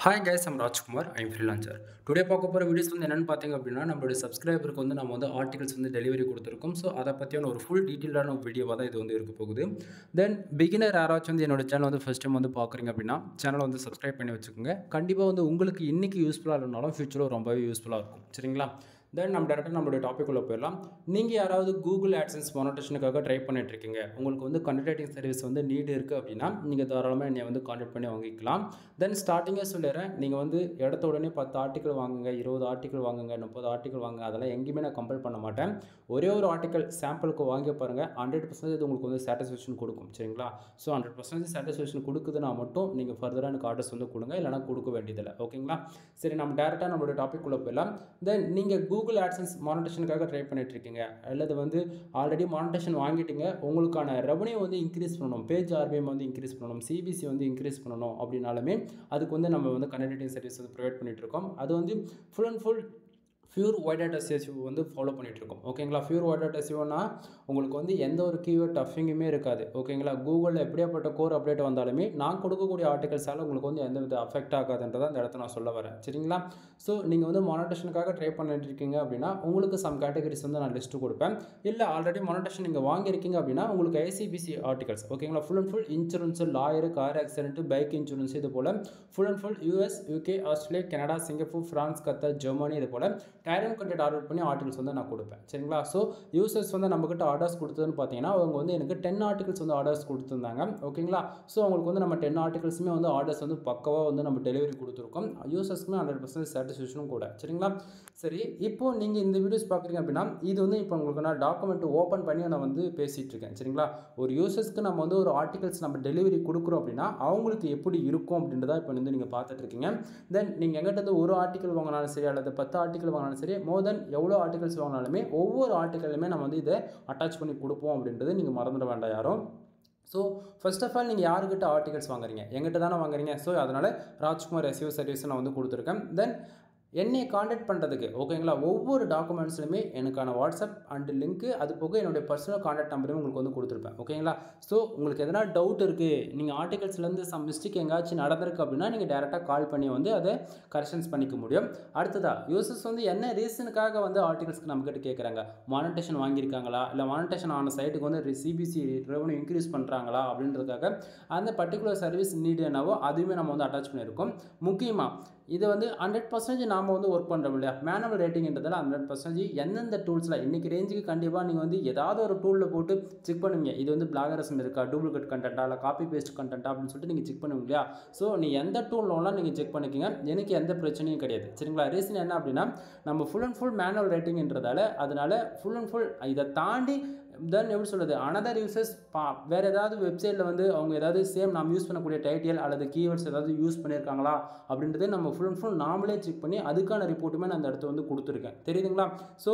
Hi guys, I'm Rajkumar. I'm freelancer. Today பார்க்க போகிற videos வந்து என்னென்னு பார்த்தீங்க அப்படின்னா நம்மளுடைய சப்ஸ்கிரைபருக்கு வந்து நம்ம வந்து ஆர்டிகல்ஸ் வந்து டெலிவரி கொடுத்துருக்கோம். ஸோ அதை பற்றியான ஒரு ஃபுல் டீட்டெயிலான வீடியோவாக தான் இது வந்து இருக்க போகுது. தென் பிகினர் யாராச்சும் வந்து என்னோட சேனல் வந்து ஃபஸ்ட் டைம் வந்து பார்க்குறீங்க அப்படின்னா சேனலை வந்து சப்ஸ்கிரைப் பண்ணி வச்சுக்கோங்க. கண்டிப்பாக வந்து உங்களுக்கு இன்றைக்கி யூஸ்ஃபுல்லாக இல்லைனாலும் ஃபியூச்சரில் ரொம்பவே யூஸ்ஃபுல்லாக இருக்கும். சரிங்களா? தென் நம்ம டேரெக்டாக நம்மளுடைய டாப்பிக்குள்ளே போயிடலாம். நீங்கள் யாராவது கூகுள் ஆட்சன்ஸ் மானிட்டேஷனுக்காக ட்ரை பண்ணிட்டுருக்கீங்க, உங்களுக்கு வந்து கண்டென்ட் ரைட்டிங் சர்வீஸ் வந்து நீட் இருக்குது அப்படின்னா நீங்கள் தாராளமாக என்னை வந்து கான்டாக்ட் பண்ணி வாங்கிக்கலாம். தென் ஸ்டார்டிங்கே சொல்லிடுறேன், நீங்கள் வந்து இடத்த உடனே 10 ஆர்டிக்கல் வாங்குங்க, 20 ஆர்டிக்கல் வாங்குங்க, 30 ஆர்டிக்கல் வாங்குங்க, அதெல்லாம் எங்கேயுமே நான் கம்பல் பண்ண மாட்டேன். ஒரே ஒரு ஆர்டிக்கல் சாம்பிளுக்கு வாங்கி பாருங்கள், 100% உங்களுக்கு வந்து சாட்டிஸ்ஃபேக்ஷன் கொடுக்கும். சரிங்களா? ஸோ 100% சாட்டிஸ்ஃபேக்ஷன் கொடுக்குதுன்னா மட்டும் நீங்கள் ஃபர்தராக எனக்கு ஆர்டர்ஸ் வந்து கொடுங்க, இல்லைனா கொடுக்க வேண்டியதில்லை. ஓகேங்களா? சரி, நம்ம டேரெக்டாக நம்மளோட டாபிக்குள்ளே போயிடலாம். தென் நீங்கள் கூகுள் ஆட்சன்ஸ் மானிட்டேஷனுக்காக ட்ரை பண்ணிட்டு இருக்கீங்க, அல்லது வந்து ஆல்ரெடி மானிட்டேஷன் வாங்கிட்டீங்க, உங்களுக்கான ரெவன்யூ வந்து இன்க்ரீஸ் பண்ணணும், பேஜ் ஆர்பிஎம் வந்து இன்க்ரீஸ் பண்ணணும், சிபிசி வந்து இன்க்ரீஸ் பண்ணணும் அப்படின்னாலுமே அதுக்கு வந்து நம்ம வந்து கண்டென்ட் ரைட்டிங் சர்வீஸ் வந்து ப்ரொவைட் பண்ணிட்டு இருக்கோம். அது வந்து full and full pure white data SEO வந்து ஃபாலோ பண்ணிகிட்ருக்கோம். ஓகேங்களா? பியூர் ஒயிட் டேட்டா எஸ்இஓனா உங்களுக்கு வந்து எந்த ஒரு கீவேர்ட் டஃபிங்குமே இருக்காது. ஓகேங்களா? கூகுளில் எப்படியாப்பட்ட கோர் அப்டேட் வந்தாலுமே நான் கொடுக்கக்கூடிய ஆர்டிகல்ஸால் உங்களுக்கு வந்து எந்த வித அஃபெக்ட் ஆகாதுன்றதை அந்த இடத்த நான் சொல்ல வரேன். சரிங்களா? ஸோ நீங்கள் வந்து மானிட்டேஷனுக்காக ட்ரை பண்ணிட்டு இருக்கீங்க அப்படின்னா உங்களுக்கு சம் கேட்டகரிஸ் வந்து நான் லிஸ்ட்டு கொடுப்பேன். இல்லை ஆல்ரெடி மானிட்டேஷன் நீங்கள் வாங்கியிருக்கீங்க அப்படின்னா உங்களுக்கு ஐசிபிசி ஆர்டிகல்ஸ், ஓகேங்களா, full and full insurance, lawyer, car accident, bike insurance, இது போல் full and full US, UK, Australia, Canada, Singapore, France, Qatar, Germany, இது போல் டைரன் கண்டென்ட் ஆர்டர் பண்ணி ஆர்டிகல்ஸ் வந்து நான் கொடுப்பேன். சரிங்களா? ஸோ யூசர்ஸ் வந்து நம்மக்கிட்ட ஆர்டர்ஸ் கொடுத்ததுன்னு பார்த்தீங்கன்னா அவங்க வந்து எனக்கு 10 ஆர்டிகல்ஸ் வந்து ஆர்டர்ஸ் கொடுத்துருந்தாங்க. ஓகேங்களா? ஸோ அவங்களுக்கு வந்து நம்ம 10 ஆர்டிகல்ஸுமே வந்து ஆர்டர்ஸ் வந்து பக்கவாக வந்து நம்ம டெலிவரி கொடுத்துருக்கோம். யூசர்ஸ்க்குமே 100% சாட்டிஸ்ஃபேக்ஷனும் கூட. சரிங்களா? சரி, இப்போது நீங்கள் இந்த வீடியோஸ் பார்க்குறீங்க அப்படின்னா இது வந்து இப்போ உங்களுக்கு நான் டாக்குமெண்ட் ஓப்பன் பண்ணி நான் வந்து பேசிகிட்டு இருக்கேன். சரிங்களா? ஒரு யூசர்ஸ்க்கு நம்ம வந்து ஒரு ஆர்டிகல்ஸ் நம்ம டெலிவரி கொடுக்குறோம் அப்படின்னா அவங்களுக்கு எப்படி இருக்கும் அப்படின்றத இப்போ வந்து நீங்கள் பார்த்துட்டு இருக்கீங்க. தென் நீங்கள் எங்கிட்ட வந்து ஒரு ஆர்டிகல் வாங்கினாலும் சரி, அல்லது 10 ஆர்டிகல் வாங்கினாலும் சரி, மோர் தென் எவ்வளோ ஆர்டிகல்ஸ் வாங்கினாலுமே ஒவ்வொரு ஆர்டிக்கலுமே நம்ம வந்து இதை அட்டாச் பண்ணி கொடுப்போம் அப்படின்றது நீங்கள் மறந்துட வேண்டாம் யாரும். ஸோ ஃபர்ஸ்ட் ஆஃப் ஆல் நீங்கள் யாருக்கிட்ட ஆர்டிகல்ஸ் வாங்குறீங்க? எங்கிட்ட தானே வாங்குறீங்க. ஸோ அதனால் ராஜ்குமார் எஸ்இஓ சர்வீஸ் நான் வந்து கொடுத்துருக்கேன். தென் என்னை காண்டாக்ட் பண்ணுறதுக்கு, ஓகேங்களா, ஒவ்வொரு டாக்குமெண்ட்ஸ்லையுமே எனக்கான வாட்ஸ்அப் அண்ட் லிங்க்கு, அது போக என்னுடைய பர்சனல் காண்டாக்ட் நம்பரையும் உங்களுக்கு வந்து கொடுத்துருப்பேன். ஓகேங்களா? ஸோ உங்களுக்கு எதனா டவுட் இருக்குது, நீங்கள் ஆர்டிகல்ஸ்லேருந்து சம் மிஸ்டேக் எங்கேயாச்சும் நடந்திருக்கு அப்படின்னா நீங்கள் டேரெக்டாக கால் பண்ணி வந்து அதை கரெக்ஷன்ஸ் பண்ணிக்க முடியும். அடுத்ததாக யூசர்ஸ் வந்து என்ன ரீசனுக்காக வந்து ஆர்டிகல்ஸ்க்கு நம்மக்கிட்ட கேட்குறாங்க? மானிட்டேஷன் வாங்கியிருக்காங்களா, இல்லை மானிட்டேஷன் ஆன சைட்டுக்கு வந்து சிபிசி ரெவன்யூ இன்க்ரீஸ் பண்ணுறாங்களா அப்படின்றதுக்காக அந்த பர்டிகுலர் சர்வீஸ் நீடு என்னவோ அதுவுமே நம்ம வந்து அட்டாச் பண்ணியிருக்கோம். முக்கியமாக இது வந்து 100% நாம் வந்து ஒர்க் பண்ணுறோம் இல்லையா? மேனுவல் ரேட்டிங்ன்றதால 100% எந்தெந்த டூல்ஸில் இன்றைக்கி ரேஞ்சுக்கு கண்டிப்பாக நீங்கள் வந்து ஏதாவது ஒரு டூலில் போட்டு செக் பண்ணுவீங்க. இது வந்து பிளாகரிசம் இருக்கா, டூப்ளிகேட் கண்டென்ட்டா, இல்லை காப்பி பேஸ்ட் கண்டென்ட்டா அப்படின்னு சொல்லிட்டு நீங்கள் செக் பண்ணுவீங்க இல்லையா? ஸோ நீங்கள் எந்த டூல்லாம் நீங்கள் செக் பண்ணிக்கோங்க, எனக்கு எந்த பிரச்சனையும் கிடையாது. சரிங்களா? ரீசன் என்ன அப்படின்னா நம்ம ஃபுல் அண்ட் ஃபுல் மேனுவல் ரேட்டிங்ன்றதால அதனால் ஃபுல் அண்ட் ஃபுல் இதை தாண்டி தென் எப்படி சொல்கிறது, அனதர் யூசர்ஸ் வேறு ஏதாவது வெப்சைட்டில் வந்து அவங்க ஏதாவது சேம் நாம் யூஸ் பண்ணக்கூடிய டைட்டில் அல்லது கீவேர்ட்ஸ் ஏதாவது யூஸ் பண்ணியிருக்காங்களா அப்படின்றத நம்ம ஃபுல் அண்ட் ஃபுல் நாமளே செக் பண்ணி அதுக்கான ரிப்போர்ட்டுமே நான் அந்த இடத்த வந்து கொடுத்துருக்கேன். தெரியுதுங்களா? ஸோ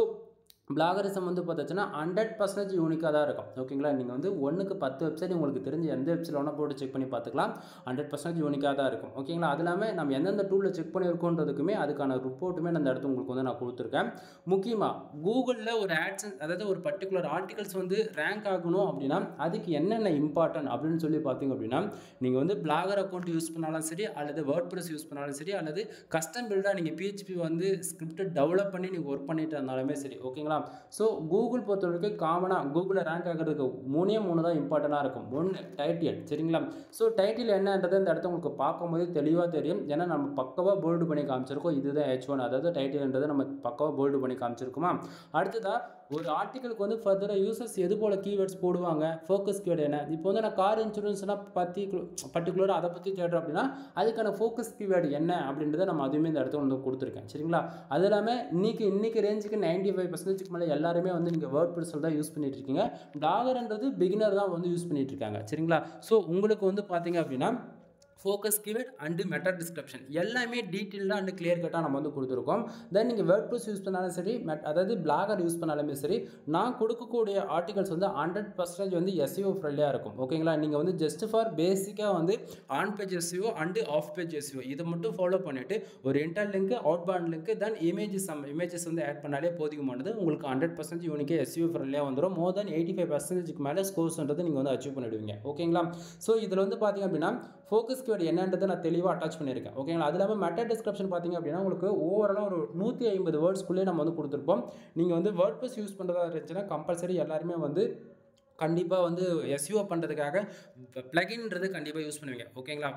பிளாகரிசம் வந்து பார்த்தாச்சுன்னா 100% யூனிக்காக தான் இருக்கும். ஓகேங்களா? நீங்கள் வந்து 1க்கு 10 வெப்சைட் உங்களுக்கு தெரிஞ்ச எந்த வெப்சைட் ஒன்றா போட்டு செக் பண்ணி பார்த்துக்கலாம். 100% யூனிக்காக தான் இருக்கும். ஓகேங்களா? அது இல்லாமல் நம்ம எந்தெந்த டூலில் செக் பண்ணியிருக்கோன்றதுக்குமே அதுக்கான ரிப்போர்ட்டுமே அந்த இடத்துல உங்களுக்கு வந்து நான் கொடுத்துருக்கேன். முக்கியமாக கூகுளில் ஒரு ஆட்சன்ஸ், அதாவது ஒரு பர்டிகுலர் ஆர்டிகல்ஸ் வந்து ரேங்க் ஆகணும் அப்படின்னா அதுக்கு என்னென்ன இம்பார்ட்டன்ட் அப்படின்னு சொல்லி பார்த்தீங்க அப்படின்னா நீங்கள் வந்து பிளாகர் அக்கௌண்ட் யூஸ் பண்ணாலும் சரி, அல்லது வேர்ட்பிரஸ் யூஸ் பண்ணாலும் சரி, அல்லது கஸ்டம் பில்டாக நீங்கள் பிஹெச்பி வந்து ஸ்கிரிப்ட் டெவலப் பண்ணி நீங்கள் ஒர்க் பண்ணிட்டு இருந்தாலுமே சரி. ஓகேங்களா? ஸோ கூகுள் பொறுத்தவரைக்கும் காமனாக கூகுளில் ரேங்க் ஆகிறதுக்கு 3 தான் இம்பார்ட்டண்ட்டாக இருக்கும். 1 டைட்டில். சரிங்களா? ஸோ டைட்டில் என்னன்றது இந்த இடத்த உங்களுக்கு பார்க்கும்போது தெளிவாக தெரியும். ஏன்னா நம்ம பக்கவாக போல்டு பண்ணி காமிச்சிருக்கோம். இதுதான் H1, அதாவது டைட்டில்ன்றது நம்ம பக்கவாக போல்டு பண்ணி காமிச்சிருக்குமா. அடுத்ததாக ஒரு ஆர்டிக்கலுக்கு வந்து ஃபர்தராக யூசர்ஸ் எது போல் கீவேர்ட்ஸ் போடுவாங்க, ஃபோக்கஸ் கீவேர்டு என்ன. இப்போ வந்து நான் கார் இன்சூரன்ஸ்னால் பர்டிகுலராக அதை பற்றி தேடுறோம் அப்படின்னா அதுக்கான ஃபோக்கஸ் கீவேர்டு என்ன அப்படின்றத நம்ம அதுவுமே இந்த இடத்துல வந்து கொடுத்துருக்கேன். சரிங்களா? அது இல்லாமல் இன்றைக்கி ரேஞ்சுக்கு 95% மேலே எல்லாருமே வந்து நீங்கள் வேர்ட்பிரஸ்ஸில் தான் யூஸ் பண்ணிட்டு இருக்கீங்க. பிளாகர்ன்றது பிகினர் தான் வந்து யூஸ் பண்ணிட்டு இருக்காங்க. சரிங்களா? ஸோ உங்களுக்கு வந்து பார்த்தீங்க அப்படின்னா focus keyword and meta description எல்லாமே டீட்டெயிலாக அண்டு கிளியர் கட்டாக நம்ம வந்து கொடுத்துருக்கோம். தென் நீங்கள் வேர்ட்பிரஸ் யூஸ் பண்ணாலும் சரி, அதாவது பிளாகர் யூஸ் பண்ணாலுமே சரி, நான் கொடுக்கக்கூடிய ஆர்டிகல்ஸ் வந்து 100% வந்து எஸ்இஓ ஃப்ரெண்ட்லியாக இருக்கும். ஓகேங்களா? நீங்கள் வந்து ஜஸ்ட் ஃபார் பேசிக்காக வந்து on page SEO and off page SEO இதை மட்டும் ஃபாலோ பண்ணிவிட்டு ஒரு interlink, outbound link, then images வந்து ஆட் பண்ணாலே போதுமானது. உங்களுக்கு 100% யூனிக்காக எஸ்இஓ ஃப்ரெண்ட்லியாக வந்துடும். மோர் தென் 85% மேலே ஸ்கோர்ஸ்ன்றது நீங்கள் வந்து அச்சீவ் பண்ணிவிடுவீங்க. ஓகேங்களா? ஸோ இதில் வந்து பார்த்தீங்க அப்படின்னா ஃபோக்கஸ் கீவேர்டு என்னன்றதை நான் தெளிவாக அட்டாச் பண்ணியிருக்கேன். ஓகேங்களா? அது இல்லாமல் மெட்டா டிஸ்கிரிப்ஷன் பார்த்தீங்க அப்படின்னா உங்களுக்கு ஓவராலாக ஒரு 150 வேர்ட்ஸ்க்குள்ளே நம்ம வந்து கொடுத்துருப்போம். நீங்கள் வந்து வேர்ட்ப்ரெஸ் யூஸ் பண்ணுறதா இருந்துச்சுன்னா கம்பல்சரி எல்லாருமே வந்து கண்டிப்பாக வந்து எஸ்இஓ பண்ணுறதுக்காக ப்ளகின்றது கண்டிப்பாக யூஸ் பண்ணுவீங்க. ஓகேங்களா?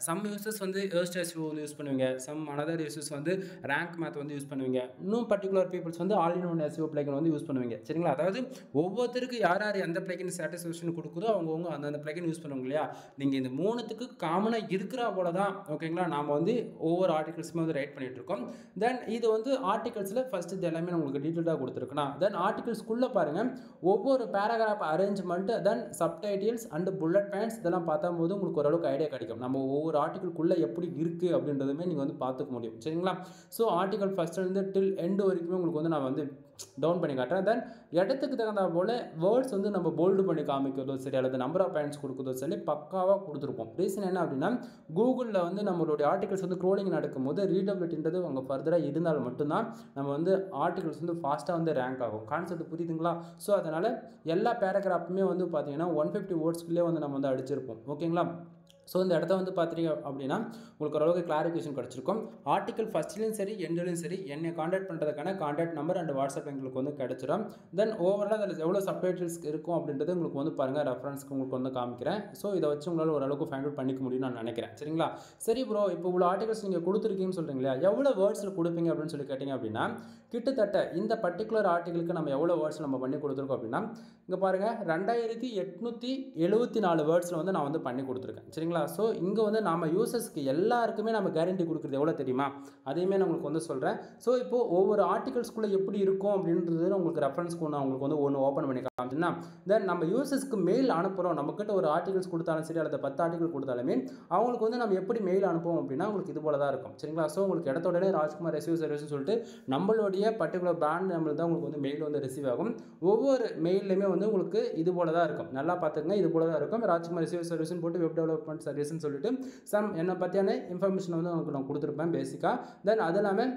சம் யூசர்ஸ் வந்து ஏர்ஸ்ட் எஸ்இஓ வந்து யூஸ் பண்ணுவீங்க. சம் அனதர் யூசர்ஸ் வந்து ரேங்க் மேத் வந்து யூஸ் பண்ணுவீங்க. இன்னும் பர்டிகுலர் பீப்புள்ஸ் வந்து all in one SEO plugin வந்து யூஸ் பண்ணுவீங்க. சரிங்களா? அதாவது ஒவ்வொருத்தருக்கு யார் யார் எந்த ப்ளகின் சாட்டிஸ்ஃபேக்ஷன் கொடுக்குதோ அவங்கவுங்க அந்த ப்ளகின் யூஸ் பண்ணுவாங்க இல்லையா? நீங்கள் இந்த 3த்துக்கு காமனாக இருக்கிற போல தான் ஓகேங்களா நாம் வந்து ஒவ்வொரு ஆர்டிகல்ஸுமே வந்து ரைட் பண்ணிகிட்டு இருக்கோம். தென் இது வந்து ஆர்டிகல்ஸில் ஃபஸ்ட்டு இது எல்லாமே உங்களுக்கு டீட்டெயிலாக கொடுத்துருக்குண்ணா. தென் ஆர்டிகல்ஸ்குள்ளே பாருங்கள் ஒவ்வொரு paragraph arrangement then subtitles and bullet points இதெல்லாம் பார்த்தாம்போது உங்களுக்கு ஓரளவுக்கு ஐடியா கிடைக்கும். நம்ம ஒவ்வொரு ஆர்டிகல்குள்ளே எப்படி இருக்குது அப்படின்றதுமே நீங்கள் வந்து பார்த்துக்க முடியும். சரிங்களா? ஸோ ஆர்டிகல் ஃபஸ்ட்லேருந்து டில் எண்டு வரைக்குமே உங்களுக்கு வந்து நான் வந்து டவுன் பண்ணி காட்டுறேன். தென் இடத்துக்கு தகுந்த போல் வேர்ட்ஸ் வந்து நம்ம போல்டு பண்ணி காமிக்கிறதோ சரி அல்லது நம்பர் ஆஃப் பாயிண்ட்ஸ் கொடுக்குறதோ சரி பக்காவாக கொடுத்துருப்போம். ரீசன் என்ன அப்படின்னா கூகுளில் வந்து நம்மளுடைய ஆர்டிகல்ஸ் வந்து க்ரோலிங் நடக்கும்போது ரீடபிலிட்டின்றது அவங்க ஃபர்தராக இருந்தால் மட்டும்தான் நம்ம வந்து ஆர்டிகல்ஸ் வந்து ஃபாஸ்ட்டாக வந்து ரேங்க் ஆகும். கான்செப்ட் புரியுதுங்களா? ஸோ அதனால் எல்லா பேராகிராஃபுமே வந்து பார்த்தீங்கன்னா 150 வேர்ட்ஸ்க்குள்ளே வந்து நம்ம வந்து அடிச்சிருப்போம். ஓகேங்களா? ஸோ இந்த இடத்த வந்து பார்த்தீங்க அப்படின்னா உங்களுக்கு ஓரளவுக்கு கிளாரிஃபிகேஷன் கிடச்சிருக்கும். ஆர்டிகல் ஃபஸ்ட்லேயும் சரி எண்ட்லேயும் சரி என்னை காண்டாக்ட் பண்ணுறதுக்கான காண்டாக்ட் நம்பர் அண்ட் வாட்ஸ்அப் எங்களுக்கு வந்து கிடச்சிடும். தென் ஓவரால் அதில் எவ்வளோ சப்டைட்டில்ஸ் இருக்கும் அப்படின்றது உங்களுக்கு வந்து பாருங்கள் ரெஃபரன்ஸ்க்கு உங்களுக்கு வந்து காமிக்கிறேன். ஸோ இதை வச்சு உங்களால் ஓரளவுக்கு ஃபைண்ட் அவுட் பண்ணிக்க முடியும்னு நான் நினைக்கிறேன். சரிங்களா? சரி ப்ரோ, இப்போ இவ்வளோ ஆர்டிகல்ஸ் நீங்கள் கொடுத்துருக்கீங்கன்னு சொல்கிறீங்களா, எவ்வளோ வேர்ட்ஸில் கொடுப்பீங்க அப்படின்னு சொல்லி கேட்டிங்க அப்படின்னா கிட்டத்தட்ட இந்த பர்டிகுலர் ஆர்டிகளுக்கு நம்ம எவ்வளோ வேர்ட்ஸ் நம்ம பண்ணி கொடுத்துருக்கோம் அப்படின்னா இங்கே பாருங்கள் 2874 வேர்ட்ஸில் வந்து நான் வந்து பண்ணி கொடுத்துருக்கேன். சரிங்களா? ஸோ இங்கே வந்து நம்ம யூசர்ஸ்க்கு எல்லாருக்குமே நம்ம கேரண்டி கொடுக்குறது எவ்வளோ தெரியுமா, அதையுமே நான் உங்களுக்கு வந்து சொல்கிறேன். ஸோ இப்போது ஒவ்வொரு ஆர்டிகல்ஸ்குள்ளே எப்படி இருக்கும் அப்படின்றது உங்களுக்கு ரெஃபரன்ஸ்க்கு நான் உங்களுக்கு வந்து ஒன்று ஓப்பன் பண்ணி காமிச்சுன்னா தென் நம்ம யூசர்ஸ்க்கு மெயில் அனுப்புகிறோம். நம்மக்கிட்ட ஒரு ஆர்டிகல்ஸ் கொடுத்தாலும் சரி அல்லது 10 ஆர்டிகல் கொடுத்தாலுமே அவங்களுக்கு வந்து நம்ம எப்படி மெயில் அனுப்புவோம் அப்படின்னா உங்களுக்கு இது போல தான் இருக்கும். சரிங்களா? ஸோ உங்களுக்கு இடத்தோடனே ராஜ்குமார் எஸ்இஓ சர்வீஸ்னு சொல்லிட்டு நம்மளுடைய பர்டிகுலர் பிராண்ட் நம்மளுக்கு தான் உங்களுக்கு வந்து மெயில் வந்து ரிசீவ் ஆகும். ஒவ்வொரு மெயிலுமே வந்து உங்களுக்கு இது போல தான் இருக்கும். நல்லா பார்த்துக்கங்க, இது போல தான் இருக்கும். ராஜ்குமார் எஸ்இஓ சர்வீஸ்னு போட்டு வெப் டெவலப்மெண்ட் சர்வீஸ்னு சொல்லிட்டு என்னை பற்றியான இன்ஃபர்மேஷன் வந்து உங்களுக்கு நான் கொடுத்துருப்பேன் பேசிக்காக. தென் அது இல்லாமல்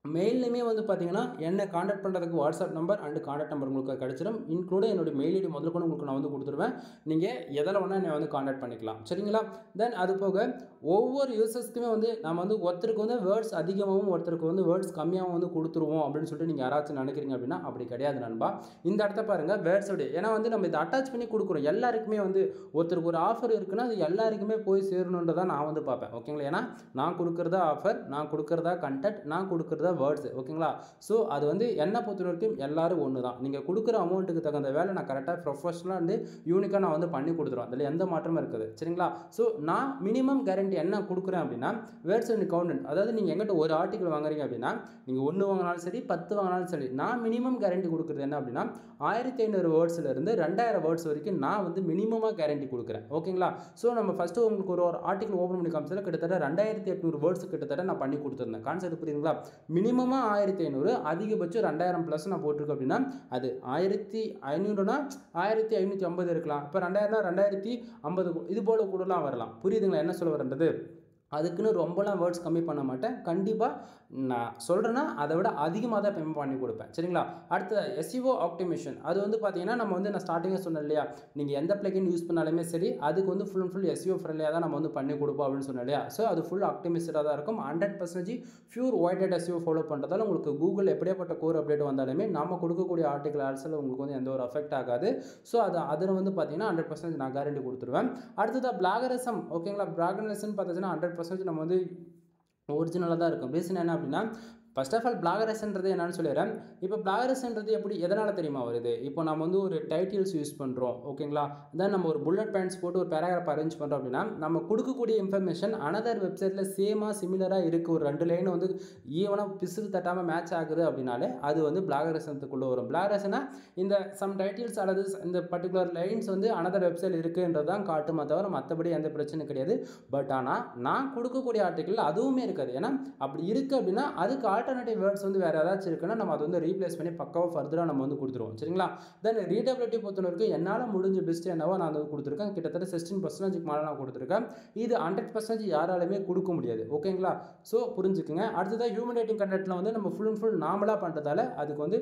மெயிலுமே வந்து பார்த்தீங்கன்னா என்னை காண்டாக்ட் பண்ணுறதுக்கு WhatsApp number and contact number உங்களுக்கு கிடச்சிடும். இன்க்ளூட என்னுடைய மெயில் ஐடி முதல்ல கூட உங்களுக்கு நான் வந்து கொடுத்துருவேன். நீங்கள் எதில் வேணால் என்னை வந்து காண்டாக்ட் பண்ணிக்கலாம். சரிங்களா? தென் அது போக ஒவ்வொரு யூசர்ஸ்க்குமே வந்து நம்ம வந்து ஒருத்தருக்கு வந்து வேர்ட்ஸ் அதிகமாகவும் ஒருத்தருக்கு வந்து வேர்ட்ஸ் கம்மியாகவும் வந்து கொடுத்துருவோம் அப்படின்னு சொல்லிட்டு நீங்கள் யாராச்சும் நினைக்கிறீங்க அப்படின்னா அப்படி கிடையாது நண்பா. இந்த இடத்த பாருங்கள் வேர்ட்ஸோடைய, ஏன்னா வந்து நம்ம இதை அட்டாச் பண்ணி கொடுக்குறோம் எல்லாருக்குமே வந்து ஒருத்தருக்கு ஒரு ஆஃபர் இருக்குன்னா அது எல்லாருக்குமே போய் சேரணுன்றதான் நான் வந்து பார்ப்பேன். ஓகேங்களா? ஏன்னா நான் கொடுக்குறதா ஆஃபர், நான் கொடுக்குறதா கண்டென்ட், நான் கொடுக்குறதா வேர்ட்ஸ். ஓகேங்களா? ஸோ அது வந்து என்னை பொறுத்த வரைக்கும் எல்லாரும் ஒன்று தான். நீங்கள் கொடுக்குற அமௌண்ட்டுக்கு தகுந்த வேலை நான் கரெக்டாக ப்ரொஃபஷனலாக வந்து யூனிக்காக நான் வந்து பண்ணி கொடுத்துருவேன். அதில் எந்த மாற்றமும் இருக்குது. சரிங்களா? ஸோ நான் மினிமம் கேரண்டி என்ன கொடுக்குறேன் அப்படின்னா வேர்ட்ஸ் அண்ட் கவுண்டன்ட், அதாவது நீங்கள் எங்கிட்ட ஒரு ஆர்டிகல் வாங்குறீங்க அப்படின்னா நீங்கள் 1 வாங்கினாலும் சரி 10 வாங்கினாலும் சரி நான் மினிமம் கேரண்டி கொடுக்குறது என்ன அப்படின்னா 1500 வேர்ட்ஸ்லேருந்து 2000 வேர்ட்ஸ் வரைக்கும் நான் வந்து மினிமமாக கேரண்டி கொடுக்குறேன். ஓகேங்களா? ஸோ நம்ம ஃபஸ்ட்டு உங்களுக்கு ஒரு ஆர்டிகல் ஓப்பன் பண்ணி காமிச்சதில் கிட்டத்தட்ட 2800 வேர்ட்ஸ் கிட்டத்தட்ட நான் பண்ணி கொடுத்துருந்தேன். கான்செப்ட் புரியுதுங்களா? மினிமமாக 1500, அதிகபட்சம் 2000 ப்ளஸ் நான் போட்டிருக்கேன் அப்படின்னா அது 1500னா 1550 இருக்கலாம். இப்போ 2000னா 2050 இது போல கூடலாம் வரலாம். புரியுதுங்களா என்ன சொல்ல வரன்றது? அதுக்குன்னு ரொம்பலாம் வேர்ட்ஸ் கம்மி பண்ண மாட்டேன். கண்டிப்பாக நான் சொல்கிறேன்னா அதை விட அதிகமாக தான் பேமெண்ட் பண்ணி கொடுப்பேன். சரிங்களா? அடுத்த எஸ்இஓ ஆப்டிமேஷன், அது வந்து பார்த்தீங்கன்னா நம்ம வந்து நான் ஸ்டார்டிங்காக சொன்னேன் இல்லையா, நீங்கள் எந்த பிளகின் யூஸ் பண்ணாலுமே சரி அதுக்கு வந்து ஃபுல் அண்ட் ஃபுல் எஸ்இஓ ஃப்ரெண்ட்லியாக தான் நம்ம வந்து பண்ணி கொடுப்போம் அப்படின்னு சொன்னேன் இல்லையா. ஸோ அது ஃபுல் ஆப்டிமைஸ்டாக தான் இருக்கும். 100% பியூர் ஒயிட்டட் எஸ்இஓ ஃபாலோ பண்ணுறதால உங்களுக்கு கூகுள் எப்படியாப்பட்ட கோர் அப்டேட் வந்தாலுமே நம்ம கொடுக்கக்கூடிய ஆர்டிகல் ஆட்ஸில் உங்களுக்கு வந்து எந்த ஒரு அஃபெக்ட் ஆகாது. ஸோ அதில் வந்து பார்த்தீங்கன்னா 100% நான் கேரண்டி கொடுத்துருவேன். அடுத்தது பிளாகரிசம். ஓகேங்களா? பிளாகரிசம் பார்த்தீங்கன்னா 100% நம்ம வந்து ஒரிஜினலாக தான் இருக்கும். ரீசன் என்ன அப்படின்னா ஃபர்ஸ்ட் ஆஃப் ஆல் பிளாகரஸ்ன்றது என்னன்னு சொல்லிடுறேன். இப்போ பிளாகரஸ்ன்றது எப்படி எதனால் தெரியுமா வருது? இப்போ நம்ம வந்து ஒரு டைட்டில்ஸ் யூஸ் பண்ணுறோம். ஓகேங்களா? தென் நம்ம ஒரு புல்லட் பாயிண்ட்ஸ் போட்டு ஒரு பேராகிராஃப் அரேஞ்ச் பண்ணுறோம் அப்படின்னா நம்ம கொடுக்கக்கூடிய இன்ஃபர்மேஷன் அனதர் வெப்சைட்டில் சேமாக சிமிலராக இருக்குது. ஒரு 2 லைன் வந்து ஈவனாக பிசுறு தட்டாமல் மேட்ச் ஆகுது அப்படின்னாலே அது வந்து பிளாகரசத்துக்குள்ளே வரும். பிளாகரஸ்னா இந்த சம் டைட்டில்ஸ் அல்லது இந்த பர்டிகுலர் லைன்ஸ் வந்து அனதர் வெப்சைட் இருக்குன்றது தான் காட்டுமா தவிர மற்றபடி எந்த பிரச்சனையும் கிடையாது. பட் ஆனால் நான் கொடுக்கக்கூடிய ஆர்டிக்கல் அதுவுமே இருக்காது. ஏன்னா அப்படி இருக்குது அப்படின்னா அதுக்கு ஆல்டர்னேட்டிவ் வேர்ட்ஸ் வந்து வேறு ஏதாச்சும் இருக்குன்னா நம்ம அதை வந்து ரீப்ளேஸ் பண்ணி பக்காவாக ஃபர்தராக நம்ம வந்து கொடுத்துருவோம். சரிங்களா? தென் ரீடபிலிட்டி பொறுத்தவரைக்கும் என்னால் முடிஞ்ச பெஸ்ட் என்னவோ நான் வந்து கொடுத்துருக்கேன். கிட்டத்தட்ட 16% மேலே நான் கொடுத்துருக்கேன். இது 100% யாராலுமே கொடுக்க முடியாது. ஓகேங்களா? ஸோ புரிஞ்சுக்குங்க. அடுத்ததாக ஹியூமன் ரைட்டிங் கண்டென்ட்டில் வந்து நம்ம ஃபுல் அண்ட் ஃபுல் நார்மலாக பண்ணுறதால அதுக்கு வந்து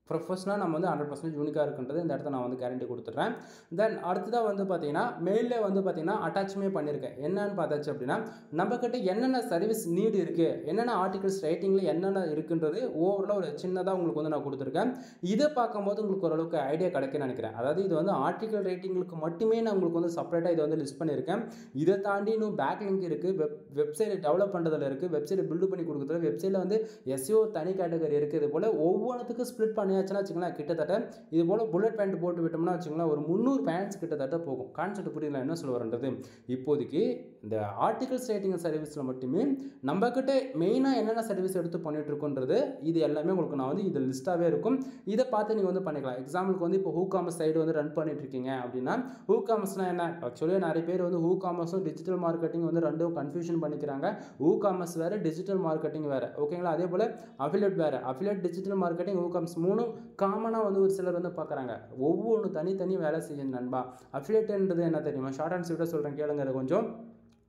ப்ரொஃபஷனலாக நம்ம வந்து 100% யூனிக்காக இருக்குன்றது இந்த இடத்த நான் வந்து கேரண்டி கொடுத்துட்றேன். தென் அடுத்ததாக வந்து பார்த்தீங்கன்னா மெயிலில் வந்து பார்த்தீங்கன்னா அட்டாச்சுமே பண்ணியிருக்கேன். என்னன்னு பார்த்தாச்சு அப்படின்னா நம்மக்கிட்ட என்னென்ன சர்வீஸ் நீடு இருக்குது, என்னென்ன ஆர்டிகல்ஸ் ரைட்டிங்கில் என்னென்ன இருக்குன்றது ஓவராலாக ஒரு சின்னதாக உங்களுக்கு வந்து நான் கொடுத்துருக்கேன். இதை பார்க்கும்போது உங்களுக்கு ஓரளவுக்கு ஐடியா கிடைக்குன்னு நினைக்கிறேன். அதாவது இது வந்து ஆர்டிகல் ரைட்டிங்களுக்கு மட்டுமே நான் உங்களுக்கு வந்து செப்பரேட்டாக இதை வந்து லிஸ்ட் பண்ணியிருக்கேன். இதை தாண்டி இன்னும் பேக் லிங்க் இருக்குது, வெப்சைட் டெவலப் பண்ணுறதுல இருக்குது, வெப்சைட் பில்டு பண்ணி கொடுக்குறது, வெப்சைட்டில் வந்து எஸ்இஓ தனி கேட்டகரி இருக்குது. இது போல் ஒவ்வொன்றுத்துக்கும் ஸ்ப்ளிட் பண்ணி வச்சுக்கலாம். கிட்டத்தட்ட இது போல் புல்லட் பாயிண்ட் போட்டு விட்டோம்னா வச்சுக்கலாம் ஒரு 300 பாயிண்ட்ஸ் கிட்டத்தட்ட போகும். கான்செப்ட் புரியல என்ன சொல்ல வரன்றது. இப்போதைக்கு இந்த ஆர்டிகல்ஸ் ரைட்டிங் சர்வீஸில் மட்டுமே நம்மக்கிட்ட மெயினாக என்னென்ன சர்வீஸ் எடுத்து பண்ணிட்டு இருக்கோன்றது இது எல்லாமே உங்களுக்கு நான் வந்து இது லிஸ்ட்டாகவே இருக்கும். இதை பார்த்து நீங்கள் வந்து பண்ணிக்கலாம். எக்ஸாம்பிளுக்கு வந்து இப்போ WooCommerce சைடு வந்து ரன் பண்ணிட்டு இருக்கீங்க அப்படின்னா WooCommerceனா என்ன, ஆக்சுவலி நிறைய பேர் வந்து WooCommerceம் டிஜிட்டல் மார்க்கெட்டிங் வந்து ரெண்டும் கன்ஃபியூஷன் பண்ணிக்கிறாங்க. WooCommerce வேறு, டிஜிட்டல் மார்க்கெட்டிங் வேறு, ஓகேங்களா. அதே போல் அஃபிலியேட் வேறு, அஃபிலியேட் டிஜிட்டல் மார்க்கெட்டிங் WooCommerce மூணும் காமனாக வந்து ஒரு சிலர் வந்து பார்க்குறாங்க. ஒவ்வொன்று தனி வேலை செய்யும் நண்பா. அஃபிலியேட்ன்றது என்ன தெரியுமா, ஷார்ட் அண்ட் ஸ்வீட்டாக சொல்கிறேன் கேளுங்க கொஞ்சம்.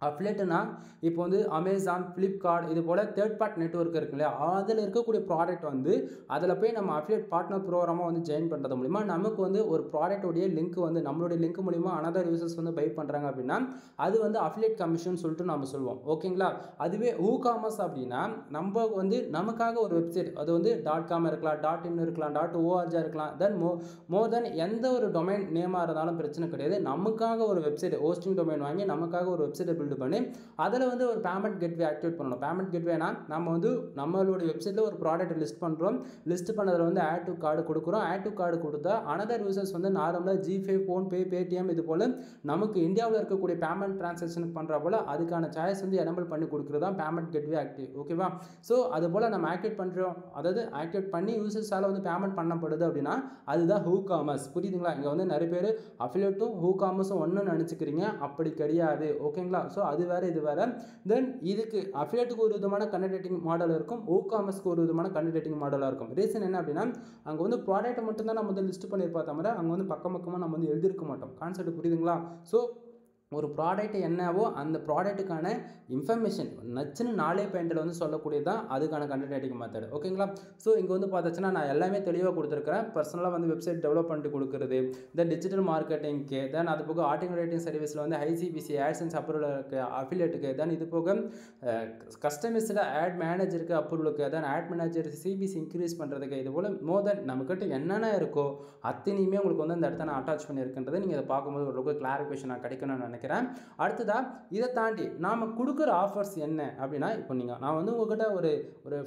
அஃபிலியேட்னா இப்போ வந்து அமேசான், ஃப்ளிப்கார்ட் இது போல் தேர்ட் பார்ட் நெட்வொர்க் இருக்கு இல்லையா, அதில் இருக்கக்கூடிய ப்ராடக்ட் வந்து அதில் போய் நம்ம அஃபிலியேட் பார்ட்னர் ப்ரோக்ராமாக வந்து ஜாயின் பண்ணுறது மூலிமா நமக்கு வந்து ஒரு ப்ராடக்டோடைய லிங்க் வந்து நம்மளுடைய லிங்க் மூலிமா அனதர் யூசர்ஸ் வந்து பை பண்ணுறாங்க அப்படின்னா அது வந்து அஃபிலியேட் கமிஷன் சொல்லிட்டு நம்ம சொல்லுவோம், ஓகேங்களா. அதுவே WooCommerce அப்படின்னா நம்ம வந்து நமக்காக ஒரு வெப்சைட், அது வந்து .com இருக்கலாம், .in இருக்கலாம், .org இருக்கலாம், தென் மோர் தென் எந்த ஒரு டொமைன் நேமாக இருந்தாலும் பிரச்சனை கிடையாது. நமக்காக ஒரு வெப்சைட் ஹோஸ்டிங் டொமைன் வாங்கி நமக்காக ஒரு வெப்சைட்டை பில்ட் பண்ணி அதில் வந்து ஒரு பேமெண்ட் கேட்வே ஆக்டிவேட் பண்ணணும். பேமெண்ட் கேட்வேனா நம்ம வந்து நம்மளுடைய வெப்சைட்டில் ஒரு ப்ராடக்ட் லிஸ்ட் பண்ணுறோம், லிஸ்ட் பண்ணதில் வந்து ஆட் டு கார்டு கொடுக்குறோம். ஆட் டு கார்டு கொடுத்தா அனதர் யூசர்ஸ் வந்து நார்மலாக ஜிபே, ஃபோன்பே, பேடிஎம் இது போல் நமக்கு இந்தியாவில் இருக்கக்கூடிய பேமெண்ட் டிரான்சாக்ஷன் பண்ணுற போல் அதுக்கான சாய்ஸ் வந்து எனபிள் பண்ணி கொடுக்குறது தான் பேமெண்ட் கேட்வே ஆக்டிவ், ஓகேவா. ஸோ அது போல் நம்ம ஆக்டிவேட் பண்ணுறோம், அதாவது ஆக்டிவேட் பண்ணி யூசர்ஸால் வந்து பேமெண்ட் பண்ணப்படுது அப்படின்னா அதுதான் WooCommerce, புரியுதுங்களா. இங்கே வந்து நிறைய பேர் அஃபிலியேட்டும் WooCommerceம் ஒன்று நினச்சிக்கிறீங்க, அப்படி கிடையாது, ஓகேங்களா. ஸோ அது வேறு இது வேறு. தென் இதுக்கு அஃபிலியேட்டுக்கு ஒரு விதமான கண்டென்ட் ரைட்டிங் மாடல் இருக்கும், WooCommerceக்கு ஒரு விதமான கண்டென்ட் ரைட்டிங் மாடலாக இருக்கும். ரீசன் என்ன அப்படின்னா அங்கே வந்து ப்ராடக்ட்டை மட்டும்தான் நம்ம வந்து லிஸ்ட் பண்ணியிருப்பா தவிர அங்கே வந்து பக்கமாக நம்ம வந்து எழுதியிருக்க மாட்டோம். கான்செப்ட் புரியுதுங்களா. ஸோ ஒரு ப்ராடக்ட் என்னவோ அந்த ப்ராடக்ட்டுக்கான இன்ஃபர்மேஷன் நச்சுன்னு 4 பாயிண்டில் வந்து சொல்லக்கூடியது தான் அதுக்கான கண்டென்ட் ரைட்டிங் மெத்தட், ஓகேங்களா. ஸோ இங்கே வந்து பார்த்தாச்சுன்னா நான் எல்லாமே தெளிவாக கொடுத்துருக்கிறேன். பர்சனலாக வந்து வெப்சைட் டெவலப் பண்ணிட்டு கொடுக்குறது, தென் டிஜிட்டல் மார்க்கெட்டிங்க்கு, தென் அது போக ஆர்டிகல் ரைட்டிங் சர்வீஸில் வந்து ஐசிபிசி ஆட்சன்ஸ் அப்ரூவலுக்கு, அஃபிலியேட்டுக்கு, தென் இது போக கஸ்டமைஸ்டு ஆட் மேனேஜருக்கு அப்ரூவலுக்கு, then ad manager CPC increase பண்ணுறதுக்கு, இது போல் மோர் தென் நம்மக்கிட்ட என்னென்ன இருக்கோ அத்தனையுமே உங்களுக்கு வந்து அந்த இடத்த நான் அட்டாச் பண்ணியிருக்கின்றது நீங்கள் இதை பார்க்கும்போது ஓரளவுக்கு கிளாரிஃபிகேஷனாக கிடைக்கணும்னு நினைக்கிறேன். அடுத்ததாக இதை தாண்டி நாம் கொடுக்குற ஆஃபர்ஸ் என்ன அப்படின்னா இப்போ நான் வந்து உங்கள்கிட்ட ஒரு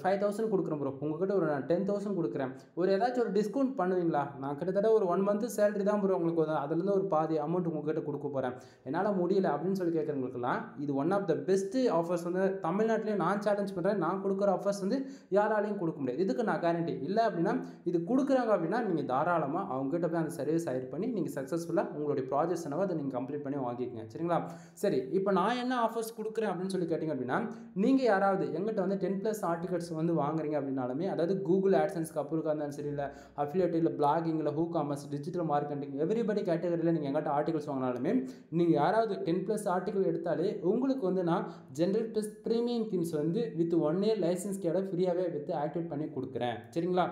5,000 கொடுக்குறேன் ப்ரோ, உங்கள்கிட்ட ஒரு 10,000 கொடுக்குறேன், ஒரு ஏதாச்சும் ஒரு டிஸ்கவுண்ட் பண்ணுவீங்களா. நான் கிட்டத்தட்ட ஒரு 1 month சேலரி தான் ப்ரோ உங்களுக்கு அதுலேருந்து ஒரு பாதி அமௌண்ட் உங்கள்கிட்ட கொடுக்க போகிறேன், என்னால் முடியல அப்படின்னு சொல்லி கேட்குறவங்களுக்குலாம் இது one of the best offers வந்து தமிழ்நாட்டிலே நான் சேலஞ்ச் பண்ணுறேன். நான் கொடுக்குற ஆஃபர்ஸ் வந்து யாராலையும் கொடுக்க முடியாது, இதுக்கு நான் கேரண்டி இல்லை. அப்படின்னா இது கொடுக்குறாங்க அப்படின்னா நீங்கள் தாராளமாக அவங்ககிட்ட போய் அந்த சர்வீஸ் ஹையர் பண்ணி நீங்கள் சக்ஸஸ்ஃபுல்லாக உங்களுடைய ப்ராஜெக்ட்ஸ் என்னவோ அதை நீங்கள் கம்ப்ளீட் பண்ணி வாங்கிக்கங்க, சரிங்களா. சரி, இப்போ நான் என்ன ஆஃபர்ஸ் கொடுக்குறேன் அப்படின்னு சொல்லி கேட்டிங்க அப்படின்னா நீங்கள் யாராவது எங்கிட்ட வந்து 10+ ஆர்டிகல்ஸ் வந்து வாங்குறீங்க அப்படின்னாலுமே, அதாவது கூகுள் ஆட்சன்ஸ்க்கு அப்ரூவ் இருந்தாலும் சரி, இல்லை அஃபிலியேட், இல்லை பிளாகிங், இல்லை WooCommerce, டிஜிட்டல் மார்க்கெட்டிங், எவ்ரிபடி கேட்டகரியில் நீங்கள் எங்கிட்ட ஆர்டிகல்ஸ் வாங்கினாலுமே நீங்கள் யாராவது 10+ ஆர்டிகல் எடுத்தாலே உங்களுக்கு வந்து நான் ஜென்ரேட் ப்ளஸ் ப்ரீமியம் தீம்ஸ் வந்து வித் 1 year லைசன்ஸ் கேட ஃப்ரீயாகவே வித் ஆக்டிவேட் பண்ணி கொடுக்குறேன், சரிங்களா.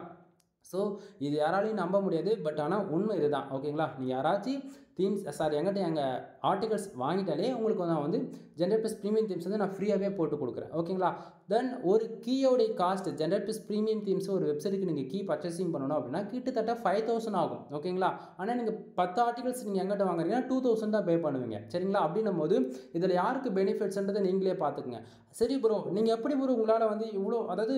ஸோ இது யாராலையும் நம்ப முடியாது, பட் ஆனால் உண்மை இதுதான், ஓகேங்களா. நீங்கள் யாராச்சும் தீம்ஸ் எங்கிட்ட எங்கள் ஆர்டிகல்ஸ் வாங்கிட்டாலே உங்களுக்கு நான் வந்து ஜென்ரேட் ப்ளஸ் ப்ரீமியம் தீம்ஸ் வந்து நான் ஃப்ரீயாகவே போட்டு கொடுக்குறேன், ஓகேங்களா. தென் ஒரு கீயோடைய cost generate plus premium themes ஒரு வெப்சைட்டுக்கு நீங்கள் கீ பர்ச்சேசிங் பண்ணணும் அப்படின்னா கிட்டத்தட்ட 5,000 ஆகும், ஓகேங்களா. ஆனால் நீங்கள் 10 ஆர்டிகல்ஸ் நீங்கள் எங்கிட்ட வாங்குறீங்கன்னா 2,000 தான் பே பண்ணுவீங்க, சரிங்களா. அப்படின்னும் போது இதில் யாருக்கு பெனிஃபிட்ஸ்ன்றதை நீங்களே பார்த்துக்குங்க. சரி ப்ரோ, நீங்கள் எப்படி ப்ரோ உங்களால் வந்து இவ்வளோ, அதாவது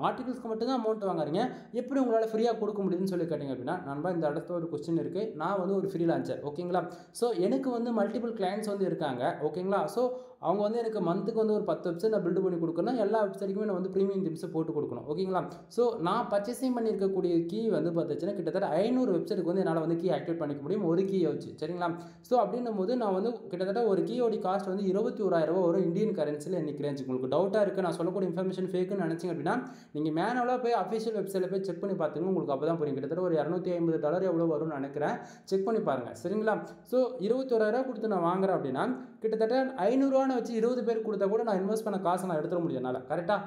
ஆர்டிகல்ஸ்க்கு மட்டும்தான் அமௌண்ட் வாங்குறீங்க, எப்படி உங்களால் ஃப்ரீயாக கொடுக்க முடியுதுன்னு சொல்லி கேட்டிங்க அப்படின்னா நண்பா இந்த இடத்துல ஒரு கொஸ்டின் இருக்குது. நான் வந்து ஒரு ஃப்ரீலான்சர், ஓகேங்களா. ஸோ எனக்கு வந்து மல்டிபிள் கிளைண்ட்ஸ் வந்து இருக்காங்க, ஓகேங்களா. ஸோ அவங்க வந்து எனக்கு மந்த்துக்கு வந்து ஒரு 10 வெப்சைட் நான் பில்டு பண்ணி கொடுக்கணும், எல்லா வெப்சைட்டுக்குமே நான் வந்து ப்ரீமியம் தீம்ஸை போட்டு கொடுக்கணும், ஓகேங்களா. ஸோ நான் பர்ச்சேசிங் பண்ணியிருக்கக்கூடிய கீ வந்து பார்த்துச்சுன்னா கிட்டத்தட்ட 500 வெப்சைட்டுக்கு வந்து என்னால் வந்து கீ ஆக்டிவேட் பண்ணிக்க முடியும் ஒரு கீயை வச்சு, சரிங்களா. ஸோ அப்படின்னும் போது நான் வந்து கிட்டத்தட்ட ஒரு கீயோட காஸ்ட் வந்து 21,000 ஒரு இந்தியன் கரன்சியில் இன்னைக்கு ரேஞ்சுக்கு. உங்களுக்கு டவுட்டாக இருக்குது நான் சொல்லக்கூடிய இன்ஃபர்மேஷன் ஃபேக்குன்னு நினச்சிங்க அப்படின்னா நீங்கள் மேனுவலாக போய் அஃபிஷியல் வெப்சைட்டில் போய் செக் பண்ணி பார்த்துங்க, உங்களுக்கு அப்போ தான் புரியும். கிட்டத்தட்ட ஒரு $250 எவ்வளோ வரும்னு நினைக்கிறேன், செக் பண்ணி பாருங்கள், சரிங்களா. ஸோ 21,000 கொடுத்து நான் வாங்குறேன் அப்படின்னா கிட்டத்தட்ட 500 வச்சு 20 பேருக்கு கொடுத்தா கூட நான் இன்வெஸ்ட் பண்ண காசை நான் எடுத்துட முடியும் என்னால், கரெக்டாக.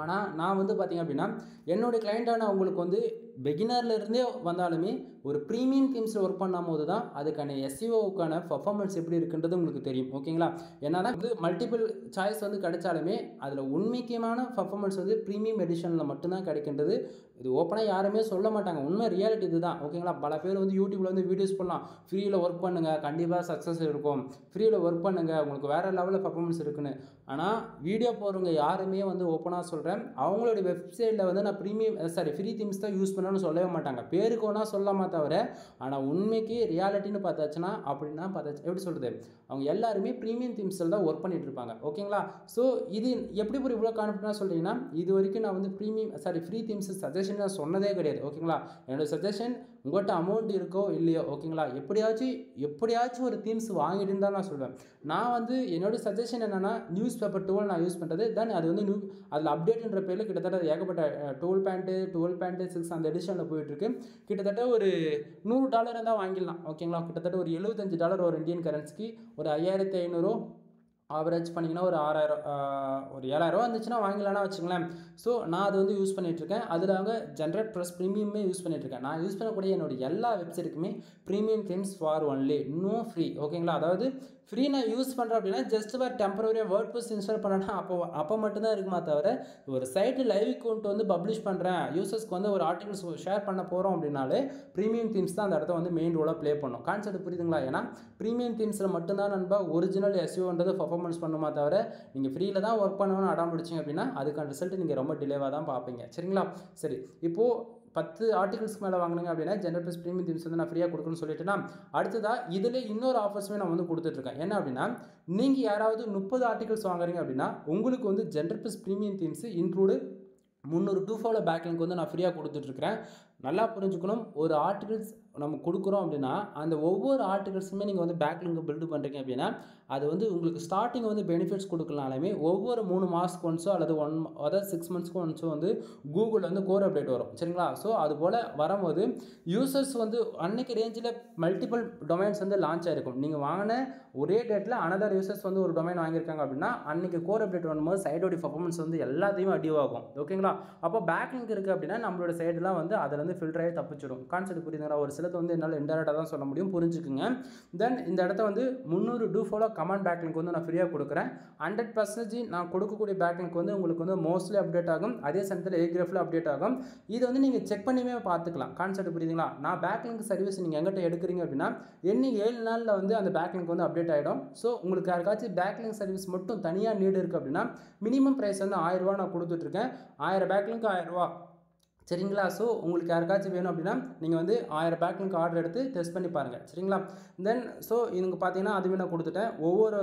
ஆனால் நான் வந்து பார்த்திங்க அப்படின்னா என்னுடைய கிளைண்ட்டான அவங்களுக்கு வந்து பிகினரில் இருந்தே வந்தாலுமே ஒரு ப்ரீமியம் தீம்ஸில் ஒர்க் பண்ணும்போது தான் அதுக்கான எஸ்இஓவுக்கான பர்ஃபார்மன்ஸ் எப்படி இருக்குன்றது உங்களுக்கு தெரியும். ஓகேங்களா? ஏன்னா வந்து மல்டிபிள் சாய்ஸ் வந்து கிடைச்சாலுமே அதில் உண்மைக்குமான பர்ஃபார்மன்ஸ் வந்து ப்ரீமியம் எடிஷனில் மட்டும்தான் கிடைக்கின்றது. இது ஓப்பனாக யாருமே சொல்ல மாட்டாங்க. உண்மை ரியாலிட்டி இது தான். ஓகேங்களா? பல பேர் வந்து யூடியூப்பில் வந்து வீடியோஸ் பண்ணலாம், ஃப்ரீயில் ஒர்க் பண்ணுங்கள் கண்டிப்பாக சக்ஸஸ் இருக்கும், ஃப்ரீயில் ஒர்க் பண்ணுங்கள் உங்களுக்கு வேறு லெவலில் பர்ஃபார்மன்ஸ் இருக்குன்னு. ஆனால் வீடியோ போடுறவங்க யாருமே வந்து ஓப்பனாக சொல்கிறேன், அவங்களோட வெப்சைட்டில் வந்து நான் ஃப்ரீ தீம்ஸ் தான் யூஸ் பண்ணணும்னு சொல்லவே மாட்டாங்க. பேருக்கு ஒன்றா சொல்லாமா தவிர, ஆனால் உண்மைக்கு ரியாலிட்டின்னு பார்த்தாச்சுன்னா எப்படி சொல்கிறது, அவங்க எல்லாருமே ப்ரீமியம் தீம்ஸில் தான் ஒர்க் பண்ணிட்டு இருப்பாங்க. ஓகேங்களா? ஸோ இது எப்படி ஒரு இவ்வளோ கான்ஃபிடென்ட்டாக சொல்கிறீங்கன்னா, இது வரைக்கும் நான் வந்து ஃப்ரீ தீம்ஸ் சஜஷன் நான் சொன்னதே கிடையாது. ஓகேங்களா? என்னோடய சஜஷன் உங்கள்கிட்ட அமௌண்ட் இருக்கோ இல்லையோ, ஓகேங்களா, எப்படியாச்சும் ஒரு தீம்ஸ் வாங்கிட்டு தான் நான் சொல்வேன். நான் வந்து என்னோடய சஜஷன் என்னென்னா, நியூஸ் பேப்பர் 12 நான் யூஸ் பண்ணுறது. தென் அது வந்து அதில் அப்டேட்ன்ற பேரில் கிட்டத்தட்ட ஏகப்பட்ட 12.6 அந்த எடிஷனில் போயிட்டுருக்கு. கிட்டத்தட்ட ஒரு $100 இருந்தால் வாங்கிடலாம். ஓகேங்களா? கிட்டத்தட்ட ஒரு $75 ஒரு இந்தியன் கரன்சிக்கு ஒரு 5500 ஆவரேஜ் பண்ணிங்கன்னா ஒரு 6000 ஒரு 7000 இருந்துச்சுன்னா வாங்கிடலாம்னா வச்சுங்களேன். ஸோ நான் அது வந்து யூஸ் பண்ணிகிட்ருக்கேன். அதில் அவங்க ஜென்ரேட் ப்ளஸ் ப்ரீமியமே யூஸ் பண்ணிகிட்ருக்கேன். நான் யூஸ் பண்ணக்கூடிய என்னோடய எல்லா வெப்சைட்டுக்குமே premium themes for only, no free. ஓகேங்களா? அதாவது ஃப்ரீ நான் யூஸ் பண்ணுறேன் அப்படின்னா ஜஸ்ட் ஃபார் டெம்பரரியாக வேர்ட்ப்ரெஸ் இன்ஸ்டால் பண்ணேன்னா அப்போ மட்டும்தான் இருக்குமா தவிர, ஒரு சைட்டு லைவ் அக்கௌண்ட் வந்து பப்ளிஷ் பண்ணுறேன், யூசர்ஸ்க்கு வந்து ஒரு ஆர்டிகல்ஸ் ஷேர் பண்ண போகிறோம் அப்படின்னாலே ப்ரீமியம் தீம்ஸ் தான் அந்த இடத்த வந்து மெயின் ரோலாக ப்ளே பண்ணும். கான்செப்ட் புரியுதுங்களா? ஏன்னா ப்ரீமியம் தீம்ஸில் மட்டும்தான் நண்பா ஒரிஜினல் எஸ்இஓன்றது பர்ஃபார்மன்ஸ் பண்ணுமா தவிர, நீங்கள் ஃப்ரீயில் தான் ஒர்க் பண்ணணும்னு அடம் பிடிச்சிங்க அப்படின்னா அதுக்கான ரிசல்ட் நீங்கள் ரொம்ப டிலேவாக தான் பார்ப்பீங்க. சரிங்களா? சரி, இப்போது 10 ஆர்டிகல்ஸ்க்கு மேலே வாங்கினீங்க அப்படின்னா ஜென்ரல் ப்ளஸ் ப்ரீமியம் தீம்ஸ் வந்து நான் ஃப்ரீயாக கொடுக்கணும்னு சொல்லிட்டுனா, அடுத்ததாக இதில் இன்னொரு ஆஃபர்ஸுமே நான் வந்து கொடுத்துட்ருக்கேன். என்ன அப்படின்னா, நீங்கள் யாராவது 30 ஆர்டிகல்ஸ் வாங்குறீங்க அப்படின்னா உங்களுக்கு வந்து general plus premium themes include 300 2 follow backlink வந்து நான் ஃப்ரீயாக கொடுத்துட்ருக்கிறேன். நல்லா புரிஞ்சுக்கணும், ஒரு ஆர்டிகல்ஸ் நம்ம கொடுக்குறோம் அப்படின்னா அந்த ஒவ்வொரு ஆர்டிகல்ஸுமே நீங்கள் வந்து பேக்லிங்க் பில்டு பண்ணுறீங்க அப்படின்னா அது வந்து உங்களுக்கு ஸ்டார்டிங் வந்து பெனிஃபிட்ஸ் கொடுக்கலாலுமே ஒவ்வொரு 3 மாதத்துக்கு ஒன்ஸோ அல்லது 6 மந்த்ஸ்க்கு ஒன்ஸோ வந்து கூகுள் வந்து கோர் அப்டேட் வரும். சரிங்களா? ஸோ அது போல் வரும்போது யூசர்ஸ் வந்து அன்னைக்கு ரேஞ்சில் மல்டிபிள் டொமைன்ஸ் வந்து லான்ச் ஆகிருக்கும். நீங்கள் வாங்கின ஒரே டேட்டில் அனதர் யூசர்ஸ் வந்து ஒரு டொமைன் வாங்கியிருக்காங்க அப்படின்னா அன்றைக்கி கோர் அப்டேட் வரும்போது சைடோடைய பர்ஃபார்மன்ஸ் வந்து எல்லாத்தையும் அடிவ் ஆகும். ஓகேங்களா? அப்போ பேக்லிங்க் இருக்குது அப்படின்னா நம்மளோட சைடெலாம் வந்து அதில் வந்து ஃபில்டர் ஆகி தப்பிச்சிடும். கான்செப்ட் புரியுதுங்களா? ஒரு சிலது வந்து என்னால் இன்டெரக்டாக தான் சொல்ல முடியும், புரிஞ்சுக்குங்க. தென் இந்த இடத்த வந்து 300 டூ ஃபாலோ கமெண்ட் பேக்லிங்க் வந்து நான் ஃப்ரீயாக கொடுக்குறேன். 100% நான் கொடுக்கக்கூடிய பேக்லிங்க் வந்து உங்களுக்கு வந்து மோஸ்ட்லி அப்டேட் ஆகும், அதே சமயத்தில் ஏகிராஃபில் அப்டேட் ஆகும். இதை வந்து நீங்கள் செக் பண்ணியுமே பார்த்துக்கலாம். கான்செப்ட் புரியுதுங்களா? நான் பேக்லிங்க் சர்வீஸ் நீங்கள் எங்கிட்ட எடுக்கிறீங்க அப்படின்னா இன்னும் 7 நாளில் வந்து அந்த பேக்லிங்க் வந்து அப்டேட் ஆகிடும். ஸோ உங்களுக்கு யாருக்காச்சும் பேக்லிங்க் சர்வீஸ் மட்டும் தனியாக நீடு இருக்குது அப்படின்னா மினிமம் ப்ரைஸ் வந்து ₹1000 நான் கொடுத்துட்ருக்கேன். 1000 பேக்லிங்க் ₹1000. சரிங்களா? ஸோ உங்களுக்கு யாருக்காச்சும் வேணும் அப்படின்னா நீங்கள் வந்து 1000 பேக்லிங்க் ஆர்டர் எடுத்து டெஸ்ட் பண்ணி பாருங்கள். சரிங்களா? தென் ஸோ இதுங்க பார்த்தீங்கன்னா அதுவே நான் கொடுத்துட்டேன். ஒவ்வொரு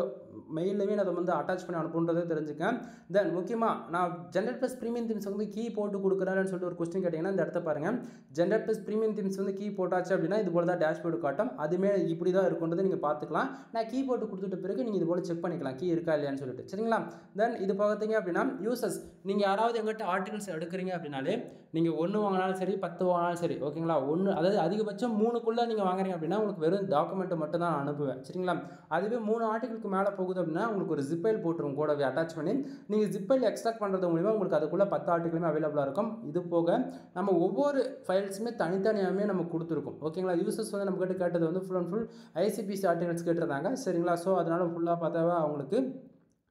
மெயிலுமே அதை வந்து அட்டாச் பண்ணி அனுப்புன்றதை தெரிஞ்சுக்கேன். தென் முக்கியமாக நான் ஜென்ரல் ப்ளஸ் ப்ரீமியம் தீம்ஸ் வந்து கீ போட்டு கொடுக்குறேன்னு சொல்லிட்டு ஒரு கொஸ்டின் கேட்டிங்கன்னா இந்த இடத்த பாருங்கள். ஜென்ரல் ப்ளஸ் ப்ரீமியம் தீம்ஸ் வந்து கீ போட்டாச்சு அப்படின்னா இது போல் தான் டேஷ்போர்டு காட்டும். அதுமே இப்படி தான் இருக்குன்றது நீங்கள் பார்த்துக்கலாம். நான் கீ போட்டு கொடுத்துட்ட பிறகு நீங்கள் இது போல் செக் பண்ணிக்கலாம் கீ இருக்கா இல்லையான்னு சொல்லிட்டு. சரிங்களா? தென் இது பார்த்தீங்க அப்படின்னா யூசர்ஸ் நீங்கள் யாராவது எங்கிட்ட ஆர்டிகல்ஸ் எடுக்கிறீங்க அப்படின்னாலே நீங்கள் 1 வாங்கினாலும் சரி 10 வாங்கினாலும் சரி, ஓகேங்களா, 1 அதாவது அதிகபட்சம் 3க்குள்ளே நீங்கள் வாங்குறீங்க அப்படின்னா உங்களுக்கு வெறும் டாக்குமெண்ட்டை மட்டும் தான் அனுப்புவேன். சரிங்களா? அதுவே 3 ஆர்டிகளுக்கு மேலே போகுது அப்படின்னா உங்களுக்கு ஒரு ஜிப்பைல் போட்டுரும் கூடவே அட்டாச் பண்ணி. நீங்கள் ஜிப்பைல் எக்ஸ்ட்ராக்ட் பண்ணுறது மூலிமா உங்களுக்கு அதுக்குள்ளே 10 ஆர்டிகளுமே அவைலபிளாக இருக்கும். இது போக நம்ம ஒவ்வொரு ஃபைல்ஸுமே தனித்தனியாகவே நம்ம கொடுத்துருக்கோம். ஓகேங்களா? யூசர்ஸ் வந்து நம்ம கிட்ட கேட்டது வந்து full and full ICPC articles கேட்டிருந்தாங்க. சரிங்களா? ஸோ அதனால் ஃபுல்லாக பார்த்தாவே அவங்களுக்கு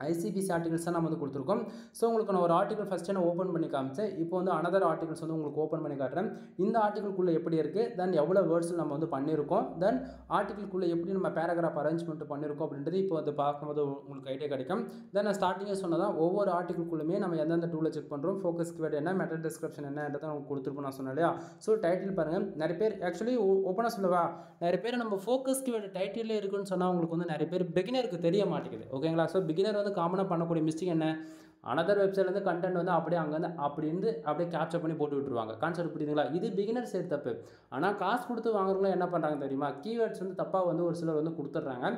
ஐசிபிசி ஆர்டிகல்ஸ் தான் நம்ம வந்து கொடுத்துருக்கோம். ஸோ உங்களுக்கு நான் ஒரு ஆர்டிகல் ஃபஸ்ட்டு நான் ஓப்பன் பண்ணி காமிச்சேன். இப்போ வந்து அனதர் ஆர்டிகல்ஸ் வந்து உங்களுக்கு ஓப்பன் பண்ணி காட்டுறேன். இந்த ஆர்டிகல்குள்ளே எப்படி இருக்குது, தென் எவ்வளோ வேர்ட்ஸில் நம்ம வந்து பண்ணியிருக்கோம், தென் ஆர்டிகல்குள்ளே எப்படி நம்ம பேராகிராஃப் அரேஞ்ச்மெண்ட் பண்ணியிருக்கோம் அப்படின்றது இப்போ வந்து பார்க்கும்போது உங்களுக்கு ஐடியா கிடைக்கும். தென் நான் ஸ்டார்டிங்கே சொன்னதான் ஒவ்வொரு ஆர்டிகல்குள்ளுமே நம்ம எந்தெந்த டூலை செக் பண்ணுறோம், ஃபோக்கஸ் கீவேர்டு என்ன, மெட்டா டிஸ்கிரிப்ஷன் என்னன்றதை நமக்கு கொடுத்துருப்போம் நான் சொன்னேன் இல்லையா? ஸோ டைட்டில் பாருங்கள். நிறைய பேர் ஆக்சுவலி ஓப்பனாக சொல்லவா, நிறைய பேர் நம்ம ஃபோக்கஸ் கீவேர்டு டைட்டிலே இருக்குன்னு சொன்னால் உங்களுக்கு வந்து நிறைய பேர் பிகினருக்கு தெரிய மாட்டேங்குது. ஓகேங்களா? ஸோ பிகினர் வந்து காமனாக பண்ணக்கூடிய மிஸ்டேக் என்ன, அனதர் வெப்சைட்லேருந்து கண்டென்ட் வந்து அப்படியே அங்கேருந்து அப்படியே கேப்சர் பண்ணி போட்டு விட்டுருவாங்க. கான்செப்ட் புரியுதுங்களா? இது பிகினர் சைடு தப்பு. ஆனால் காசு கொடுத்து வாங்குறவங்களும் என்ன பண்ணுறாங்க தெரியுமா, கீவேர்ட்ஸ் வந்து தப்பாக வந்து ஒரு சிலர் வந்து கொடுத்துட்றாங்க.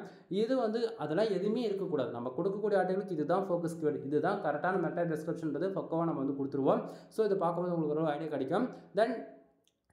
இது வந்து அதெல்லாம் எதுவுமே இருக்கக்கூடாது. நம்ம கொடுக்கக்கூடிய ஆர்டிகளுக்கு இதுதான் ஃபோக்கஸ் கீவேர்டு, இதுதான் கரெக்டான மெட்டா டிஸ்கிரிப்ஷன்றது பக்கவாக நம்ம வந்து கொடுத்துருவோம். ஸோ இதை பார்க்கும்போது உங்களுக்கு ஒரு ஐடியா கிடைக்கும். தென்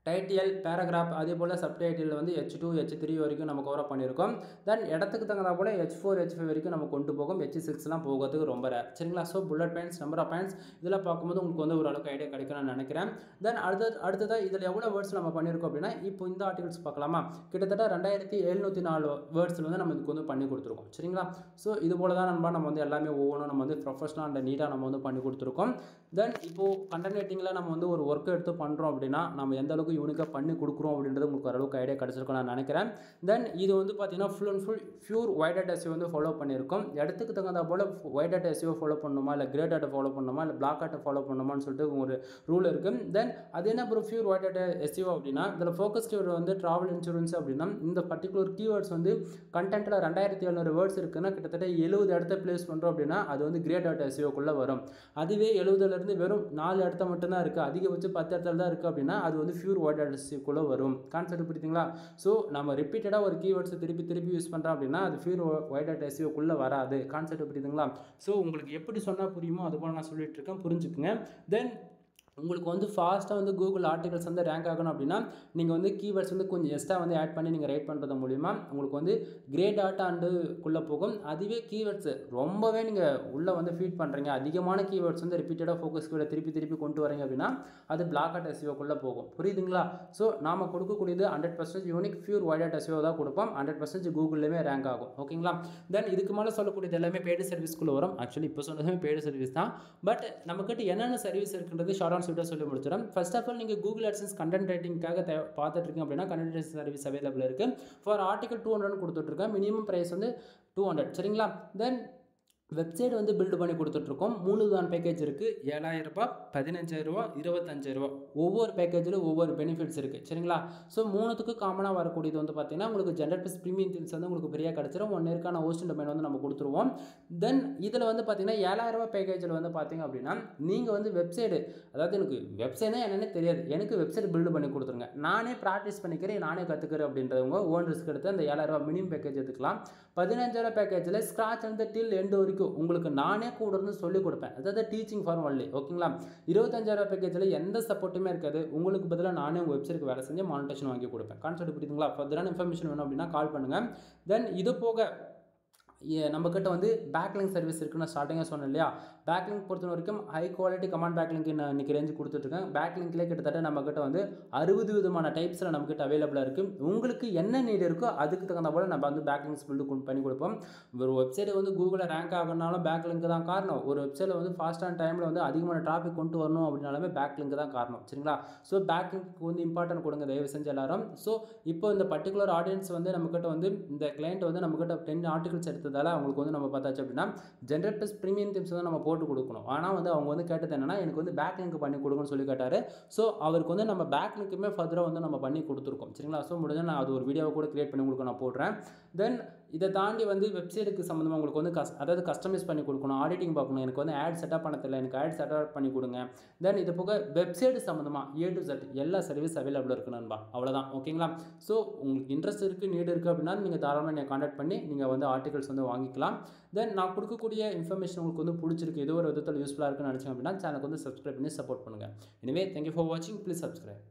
டைட்டில் பேராகிராஃப் அதே போல் சப்டைட்டில் வந்து H2 H3 வரைக்கும் நம்ம கவர் பண்ணியிருக்கோம். தென் இடத்துக்கு தகுந்தா போல் H4 H5 வரைக்கும் நம்ம கொண்டு போகும். H6லாம் போகிறதுக்கு ரொம்ப ரேர் சரிங்களா. So bullet points number of points இதெல்லாம் பார்க்கும்போது உங்களுக்கு வந்து ஓரளவுக்கு ஐடியா கிடைக்கும்னு நினைக்கிறேன். தென் அடுத்ததாக இதில் எவ்வளோ வேர்ட்ஸ் நம்ம பண்ணியிருக்கோம் அப்படின்னா இப்போ இந்த ஆர்டிகல்ஸ் பார்க்கலாமா. கிட்டத்தட்ட 2704 வேர்ட்ஸில் வந்து நம்ம இதுக்கு வந்து பண்ணி கொடுத்துருக்கோம் சரிங்களா. ஸோ இது போல தான் நம்ம வந்து எல்லாமே ஒவ்வொன்றும் நம்ம வந்து ப்ரொஃபஷனல் அண்ட் நீட்டாக நம்ம வந்து பண்ணி கொடுத்துருக்கோம். தென் இப்போது கண்டென்ட் ரைட்டிங்கில் நம்ம வந்து ஒரு ஒர்க் எடுத்து பண்ணுறோம் அப்படின்னா நம்ம எந்த அளவுக்கு யூனிக்காக பண்ணி கொடுக்குறோம் அப்படின்றது உங்களுக்கு ஓரளவுக்கு ஐடியா கிடச்சிருக்கும் நான் நினைக்கிறேன். தென் இது வந்து பார்த்தீங்கன்னா full and full pure white data SEO வந்து ஃபாலோ பண்ணியிருக்கோம். இடத்துக்கு தகுந்த போல் வைட் டேட்டா எஸ்இஓ ஃபாலோ பண்ணணுமா இல்லை கிரே டேட்டா ஃபாலோ பண்ணணுமா இல்லை பிளாக் டேட்டா ஃபாலோ பண்ணணுமான்னு சொல்லிட்டு ஒரு ரூல் இருக்குது. தென் அது என்ன ஒரு பியூர் வைட் டேட்டா எஸ்இஓ அப்படின்னா இதில் ஃபோக்கஸ் கீவேர்டு வந்து ட்ராவல் இன்சூரன்ஸ் அப்படின்னா இந்த பர்டிகுலர் கீவேர்ட்ஸ் வந்து கண்டென்ட்டில் 2700 வேர்ட்ஸ் இருக்குன்னா கிட்டத்தட்ட 70 இடத்த பிளேஸ் பண்ணுறோம் அப்படின்னா அது வந்து கிரே டேட்டா எஸ்இஓக்குள்ளே வரும். அதுவே 70லேருந்து வெறும் 4 இடத்த மட்டும்தான் இருக்குது, அதிகபட்சம் 10 இடத்துல தான் இருக்குது அப்படின்னா அது வந்து பியூர் வைட் டேட்டா எஸ்இஓக்குள்ளே வரும். கான்செப்ட் புரியுதுங்களா. ஸோ நம்ம ரிப்பீட்டடாக ஒரு கீவேர்ட்ஸை திருப்பி யூஸ் பண்ணுறோம் அப்படின்னா அது பியூர் வைட் டேட்டா எஸ்இஓக்குள்ளே வராது. கான்செப்ட் புரியுதுங்களா. ஸோ உங்களுக்கு எப்படி சொன்னால் புரியுமோ அது போல் நான் சொல்லிட்டு இருக்கேன், புரிஞ்சுக்குங்க. தென் உங்களுக்கு வந்து ஃபாஸ்ட்டாக வந்து கூகுள் ஆர்டிகல்ஸ் வந்து ரேங்க் ஆகணும் அப்படின்னா நீங்கள் வந்து கீவேர்ட்ஸ் வந்து கொஞ்சம் எக்ஸ்ட்ரா வந்து ஆட் பண்ணி நீங்கள் ரைட் பண்ணுறது மூலிமா உங்களுக்கு வந்து கிரே டாட்டா அண்டுக்குள்ளே போகும். அதுவே கீவேர்ட்ஸ் ரொம்பவே நீங்கள் உள்ளே வந்து ஃபீட் பண்ணுறீங்க, அதிகமான கீவேர்ட்ஸ் வந்து ரிப்பீட்டடாக ஃபோக்கஸ் கீவேர்டை திருப்பி கொண்டு வரீங்க அப்படின்னா அது பிளாக் டாட்டா எஸ்இஓக்குள்ளே போகும். புரியுதுங்களா. ஸோ நாம் கொடுக்கக்கூடியது 100% unique pure white data SEO தான் கொடுப்போம். 100% கூகுள்லேயுமே ரேங்க் ஆகும். ஓகேங்களா. தென் இதுக்கு மேலே சொல்லக்கூடியது எல்லாமே பெய்டு சர்வீஸ்க்குள்ளே வரும். ஆக்சுவலி இப்போ சொன்னதுமே பெய்டு சர்வீஸ் தான். பட் நம்மக்கிட்ட என்னென்ன சர்வீஸ் இருக்குன்றது ஷார்ட் சொல்லிட்டு சொல்லி முடிச்சிடும். ஃபர்ஸ்ட் ஆஃப் ஆல் நீங்கள் கூகுள் AdSense கண்டென்ட் ரைட்டிங்காக பார்த்துட்டு இருக்கீங்க அப்படின்னா கண்டென்ட் ரைட்டிங் சர்வீஸ் அவைலபிள் இருக்குது. ஃபார் ஆர்டிகல் 200 கொடுத்துட்ருக்கேன். மினிமம் ப்ரைஸ் வந்து 200 சரிங்களா. தென் வெப்சைட் வந்து பில்டு பண்ணி கொடுத்துட்ருக்கோம். 3 தான் பேக்கேஜ் இருக்குது. 7000 ரூபாய், 15000 ரூபா, 25000 ரூபா. ஒவ்வொரு பேக்கேஜில் ஒவ்வொரு பெனிஃபிட்ஸ் இருக்குது சரிங்களா. ஸோ 3த்துக்கு காமனாக வரக்கூடியது வந்து பார்த்தீங்கன்னா உங்களுக்கு ஜென்ரல் ப்ளஸ் ப்ரீமியம் திங்ஸ் வந்து உங்களுக்கு ஃப்ரீயாக கிடச்சிரும். 1 இயர்க்கான ஹோஸ்டிங் டொமைன் வந்து நம்ம கொடுத்துருவோம். தென் இதில் வந்து பார்த்தீங்கன்னா 7000 ரூபா பேக்கேஜில் வந்து பார்த்தீங்க அப்படின்னா நீங்கள் வந்து வெப்சைடு, அதாவது எனக்கு வெப்சைட்னா என்னென்னு தெரியாது, எனக்கு வெப்சைட் பில்டு பண்ணி கொடுத்துருங்க, நானே ப்ராக்டிஸ் பண்ணிக்கிறேன், நானே கற்றுக்கிறேன் அப்படின்றவங்க ஓன் ரிஸ்க் எடுத்து அந்த 7000 ரூபா மினிமம் பேக்கேஜ் எடுத்துக்கலாம். 15000 பேக்கேஜில் ஸ்க்ராட்ச் வந்து டில் எண்டு வரைக்கும் உங்களுக்கு நானே கூட இருந்து சொல்லிக் கொடுப்பேன், அதாவது டீச்சிங் ஃபார் ஒன்லி. ஓகேங்களா. 25000 பேக்கேஜில் எந்த சப்போர்ட்டுமே இருக்காது, உங்களுக்கு பதிலாக நானே உங்கள் வெப்சைட்டுக்கு வேலை செஞ்சு மானிட்டேஷன் வாங்கி கொடுப்பேன். கான்செப்ட் புரியுதுங்களா. ஃபர்தரான இன்ஃபர்மேஷன் வேணும் அப்படின்னா கால் பண்ணுங்கள். தென் இது போக நம்மக்கிட்ட வந்து பேக்லிங்க் சர்வீஸ் இருக்குன்னு நான் ஸ்டார்டிங்காக சொன்னேன் இல்லையா. பேக்லிங்க் பொறுத்த வரைக்கும் ஹை குவாலிட்டி கமாண்ட் பேக்லிங்க் நான் இன்றைக்கி ரேஞ்சு கொடுத்துட்ருக்கேன். பேக்லிங்க்லேயே கிட்டத்தட்ட நம்மக்கிட்ட வந்து 60 விதமான டைப்ஸில் நம்மக்கிட்ட அவைலபிளாக இருக்குது. உங்களுக்கு என்ன நீட் இருக்கோ அதுக்கு தகுந்த போல் நம்ம வந்து பேக்லிங்க்ஸ் பில்டு பண்ணி கொடுப்போம். ஒரு வெப்சைட் வந்து கூகுளில் ரேங்க் ஆகணும்னாலும் பேக்லிங்க் தான் காரணம். ஒரு வெப்சைட்டில் வந்து ஃபாஸ்டான டைமில் வந்து அதிகமான டிராஃபிக் கொண்டு வரணும் அப்படின்னாலுமே பேக்லிங்க் தான் காரணம் சரிங்களா. ஸோ பேக்லிங்க்கு வந்து இம்பார்ட்டன்ட் கொடுங்க தயவு செஞ்சு எல்லாரும். ஸோ இப்போ இந்த பர்டிகுலர் ஆடியன்ஸ் வந்து நம்மக்கிட்ட வந்து இந்த கிளைண்ட் வந்து நம்மக்கிட்ட 10 ஆர்டிகல்ஸ் எடுத்து அவங்களுக்கு வந்து நம்ம பார்த்தாச்சு அப்படின்னா ஜென்ரல் ப்ளஸ் ப்ரீமியம் திம்ஸ் வந்து நம்ம போட்டு கொடுக்கணும். ஆனால் வந்து அவங்க வந்து கேட்டது என்னன்னா எனக்கு வந்து பேக்லிங்க் பண்ணி கொடுங்கன்னு சொல்லி கேட்டார். ஸோ அவருக்கு வந்து நம்ம பேக்லிங்க்குமே ஃபர்தராக வந்து நம்ம பண்ணி கொடுத்துருக்கோம் சரிங்களா. ஸோ முடிஞ்சால் நான் அது ஒரு வீடியோவை கூட கிரியேட் பண்ணி உங்களுக்கு நான் போடுறேன். தென் இதை தாண்டி வந்து வெப்சைட்டுக்கு சம்மந்தமாக உங்களுக்கு வந்து அதாவது கஸ்டமைஸ் பண்ணி கொடுக்கணும், ஆடிட்டிங் பார்க்கணும், எனக்கு வந்து ஆட் செட்டப் பண்ண தெரியல, எனக்கு ஆட் செட்டப் பண்ணி கொடுங்க. தென் இது போக வெப்சைட் சம்மந்தமாக A to Z எல்லா சர்வீஸ் அவைலபிள் இருக்குது நண்பா. அவ்வளோதான். ஓகேங்களா. ஸோ உங்களுக்கு இன்ட்ரெஸ்ட் இருக்குது, நீடு இருக்குது அப்படின்னா நீங்கள் தாராளமாக என்னை கான்டாக்ட் பண்ணி நீங்கள் வந்து ஆர்டிகல்ஸ் வந்து வாங்கிக்கலாம். தென் நான் கொடுக்கக்கூடிய இன்ஃபர்மேஷன் உங்களுக்கு வந்து பிடிச்சிருக்கு, ஏதோ ஒரு விதத்தில் யூஸ்ஃபுல்லாக இருக்குன்னு நினச்சிங்க அப்படின்னா சேனலுக்கு வந்து சப்ஸ்கிரைப் பண்ணி சப்போர்ட் பண்ணுங்கள். எனவே தேங்க்யூ ஃபார் வாட்சிங். Please subscribe.